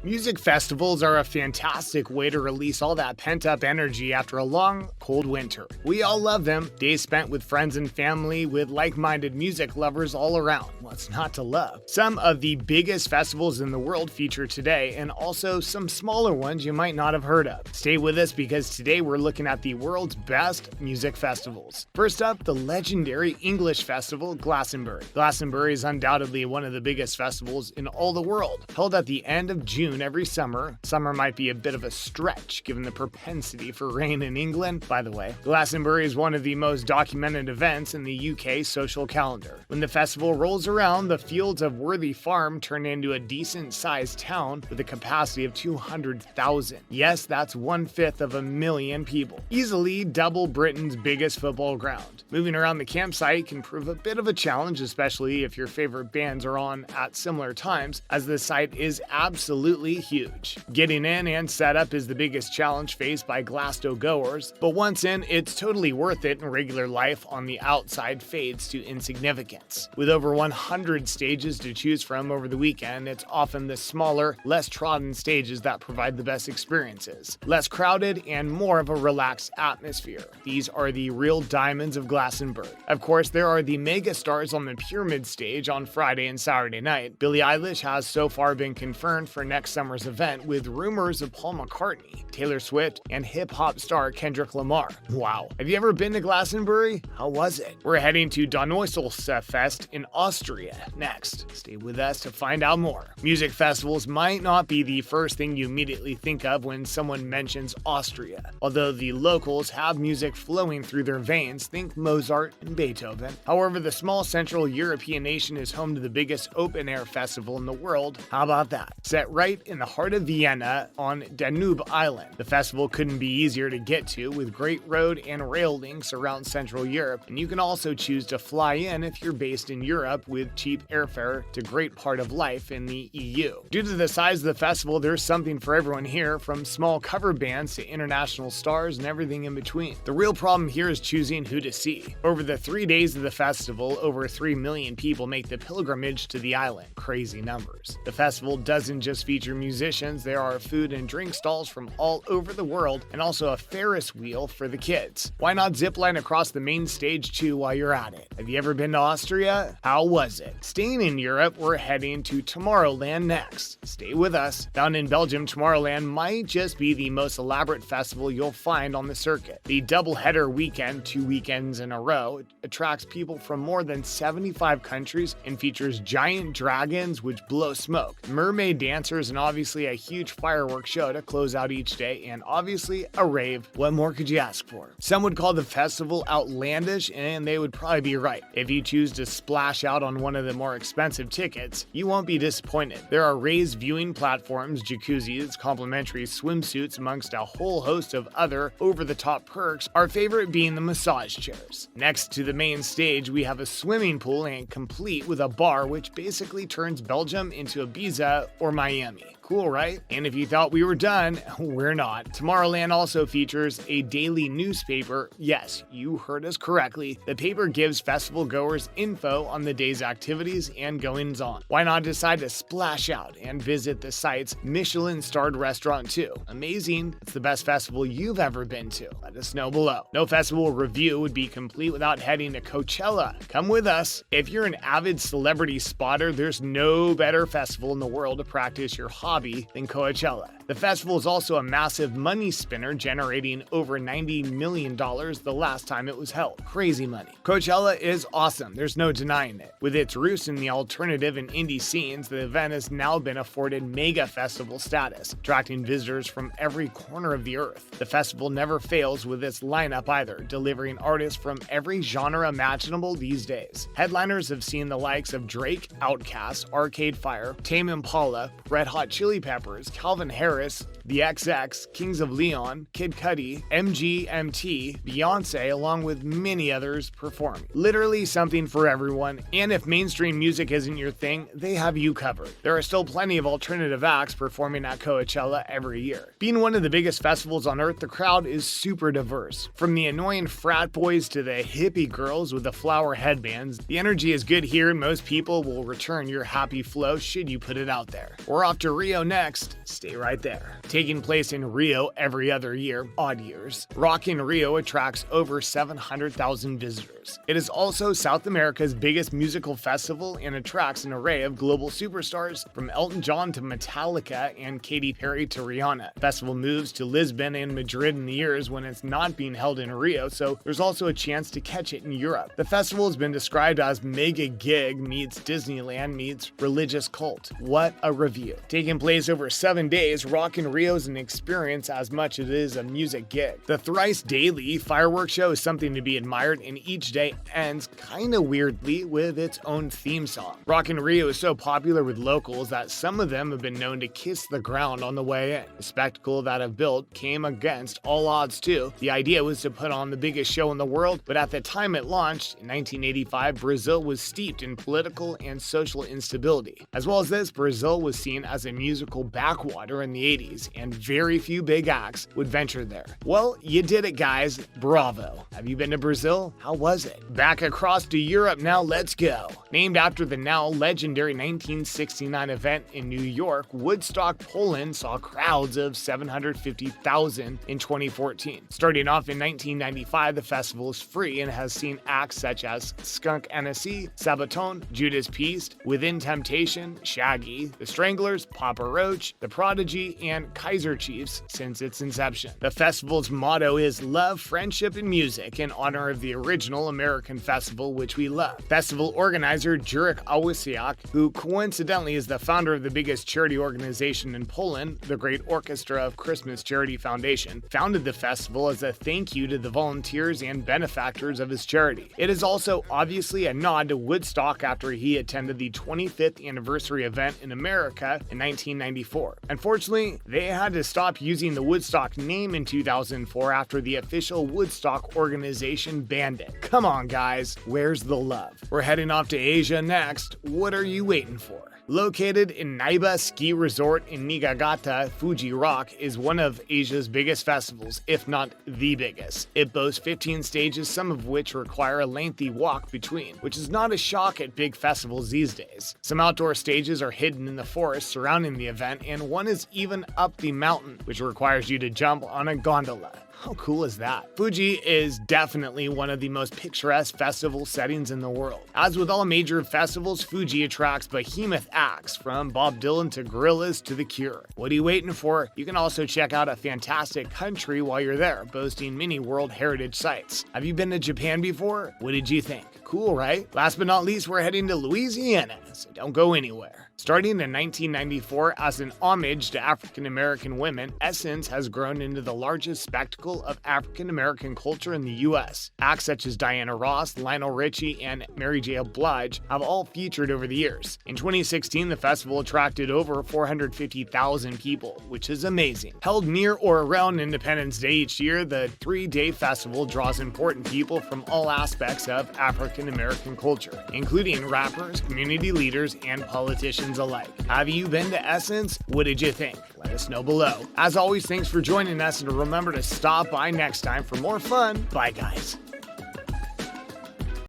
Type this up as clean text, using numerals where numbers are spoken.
Music festivals are a fantastic way to release all that pent-up energy after a long, cold winter. We all love them, days spent with friends and family with like-minded music lovers all around. What's not to love? Some of the biggest festivals in the world feature today, and also some smaller ones you might not have heard of. Stay with us because today we're looking at the world's best music festivals. First up, the legendary English festival, Glastonbury. Glastonbury is undoubtedly one of the biggest festivals in all the world, held at the end of June every summer. Summer might be a bit of a stretch given the propensity for rain in England. By the way, Glastonbury is one of the most documented events in the UK social calendar. When the festival rolls around, the fields of Worthy Farm turn into a decent-sized town with a capacity of 200,000. Yes, that's 1/5 of a million people. Easily double Britain's biggest football ground. Moving around the campsite can prove a bit of a challenge, especially if your favorite bands are on at similar times, as the site is absolutely huge. Getting in and set up is the biggest challenge faced by Glasgow goers, but once in, it's totally worth it, and regular life on the outside fades to insignificance. With over 100 stages to choose from over the weekend, it's often the smaller, less trodden stages that provide the best experiences. Less crowded and more of a relaxed atmosphere. These are the real diamonds of Glastonbury. Of course, there are the mega stars on the pyramid stage on Friday and Saturday night. Billie Eilish has so far been confirmed for next summer's event, with rumors of Paul McCartney, Taylor Swift, and hip-hop star Kendrick Lamar. Wow. Have you ever been to Glastonbury? How was it? We're heading to Donaueselfest in Austria next. Stay with us to find out more. Music festivals might not be the first thing you immediately think of when someone mentions Austria. Although the locals have music flowing through their veins, think Mozart and Beethoven. However, the small Central European nation is home to the biggest open-air festival in the world. How about that? Set right in the heart of Vienna on Danube Island. The festival couldn't be easier to get to, with great road and rail links around Central Europe, and you can also choose to fly in if you're based in Europe with cheap airfare to great part of life in the EU. Due to the size of the festival, there's something for everyone here, from small cover bands to international stars and everything in between. The real problem here is choosing who to see. Over the 3 days of the festival, over 3 million people make the pilgrimage to the island. Crazy numbers. The festival doesn't just feature musicians, there are food and drink stalls from all over the world, and also a Ferris wheel for the kids. Why not zipline across the main stage too while you're at it? Have you ever been to Austria? How was it? Staying in Europe, we're heading to Tomorrowland next. Stay with us. Down in Belgium, Tomorrowland might just be the most elaborate festival you'll find on the circuit. The double-header weekend, 2 weekends in a row, attracts people from more than 75 countries and features giant dragons which blow smoke, mermaid dancers, and obviously a huge fireworks show to close out each day, and obviously a rave. What more could you ask for? Some would call the festival outlandish, and they would probably be right. If you choose to splash out on one of the more expensive tickets, you won't be disappointed. There are raised viewing platforms, jacuzzis, complimentary swimsuits, amongst a whole host of other over-the-top perks, our favorite being the massage chairs. Next to the main stage, we have a swimming pool, and complete with a bar which basically turns Belgium into Ibiza or Miami. Cool, right? And if you thought we were done, we're not. Tomorrowland also features a daily newspaper. Yes, you heard us correctly. The paper gives festival goers info on the day's activities and goings-on. Why not decide to splash out and visit the site's Michelin-starred restaurant too? Amazing. It's the best festival you've ever been to. Let us know below. No festival review would be complete without heading to Coachella. Come with us. If you're an avid celebrity spotter, there's no better festival in the world to practice your hobby than Coachella. The festival is also a massive money spinner, generating over $90 million the last time it was held. Crazy money. Coachella is awesome, there's no denying it. With its roots in the alternative and indie scenes, the event has now been afforded mega festival status, attracting visitors from every corner of the earth. The festival never fails with its lineup either, delivering artists from every genre imaginable these days. Headliners have seen the likes of Drake, Outkast, Arcade Fire, Tame Impala, Red Hot Chili Peppers, Calvin Harris, Paris, the XX, Kings of Leon, Kid Cudi, MGMT, Beyonce, along with many others performing. Literally something for everyone, and if mainstream music isn't your thing, they have you covered. There are still plenty of alternative acts performing at Coachella every year. Being one of the biggest festivals on earth, the crowd is super diverse. From the annoying frat boys to the hippie girls with the flower headbands, the energy is good here and most people will return your happy flow should you put it out there. We're off to Rio next. Stay right there. Taking place in Rio every other year, odd years, Rock in Rio attracts over 700,000 visitors. It is also South America's biggest musical festival and attracts an array of global superstars from Elton John to Metallica and Katy Perry to Rihanna. The festival moves to Lisbon and Madrid in the years when it's not being held in Rio, so there's also a chance to catch it in Europe. The festival has been described as mega gig meets Disneyland meets religious cult. What a review. Taking place over 7 days, Rock in Rio is an experience as much as it is a music gig. The thrice daily fireworks show is something to be admired, and each day ends kinda weirdly with its own theme song. Rock in Rio is so popular with locals that some of them have been known to kiss the ground on the way in. The spectacle that I've built came against all odds too. The idea was to put on the biggest show in the world, but at the time it launched, in 1985, Brazil was steeped in political and social instability. As well as this, Brazil was seen as a musical backwater in the 80s, and very few big acts would venture there. Well, you did it, guys. Bravo. Have you been to Brazil? How was it? Back across to Europe now, let's go. Named after the now legendary 1969 event in New York, Woodstock, Poland saw crowds of 750,000 in 2014. Starting off in 1995, the festival is free and has seen acts such as Skunk Anansie, Sabaton, Judas Priest, Within Temptation, Shaggy, The Stranglers, Papa Roach, The Prodigy, and Kaiser Chiefs since its inception. The festival's motto is Love, Friendship, and Music in honor of the original American festival which we love. Festival organizer Jurek Awasiak, who coincidentally is the founder of the biggest charity organization in Poland, the Great Orchestra of Christmas Charity Foundation, founded the festival as a thank you to the volunteers and benefactors of his charity. It is also obviously a nod to Woodstock after he attended the 25th anniversary event in America in 1994. Unfortunately, they had to stop using the Woodstock name in 2004 after the official Woodstock organization banned it. Come on, guys, where's the love? We're heading off to Asia next. What are you waiting for? Located in Naiba Ski Resort in Niigata, Fuji Rock is one of Asia's biggest festivals, if not the biggest. It boasts 15 stages, some of which require a lengthy walk between, which is not a shock at big festivals these days. Some outdoor stages are hidden in the forest surrounding the event, and one is even up the mountain, which requires you to jump on a gondola. How cool is that? Fuji is definitely one of the most picturesque festival settings in the world. As with all major festivals, Fuji attracts behemoth acts from Bob Dylan to Gorillaz to The Cure. What are you waiting for? You can also check out a fantastic country while you're there, boasting many World Heritage sites. Have you been to Japan before? What did you think? Cool, right? Last but not least, we're heading to Louisiana, so don't go anywhere. Starting in 1994 as an homage to African American women, Essence has grown into the largest spectacle of African American culture in the U.S. Acts such as Diana Ross, Lionel Richie, and Mary J. Blige have all featured over the years. In 2016, the festival attracted over 450,000 people, which is amazing. Held near or around Independence Day each year, the 3-day festival draws important people from all aspects of African American culture, including rappers, community leaders, and politicians alike. Have you been to Essence? What did you think? Let us know below. As always, thanks for joining us, and remember to stop by next time for more fun. Bye, guys.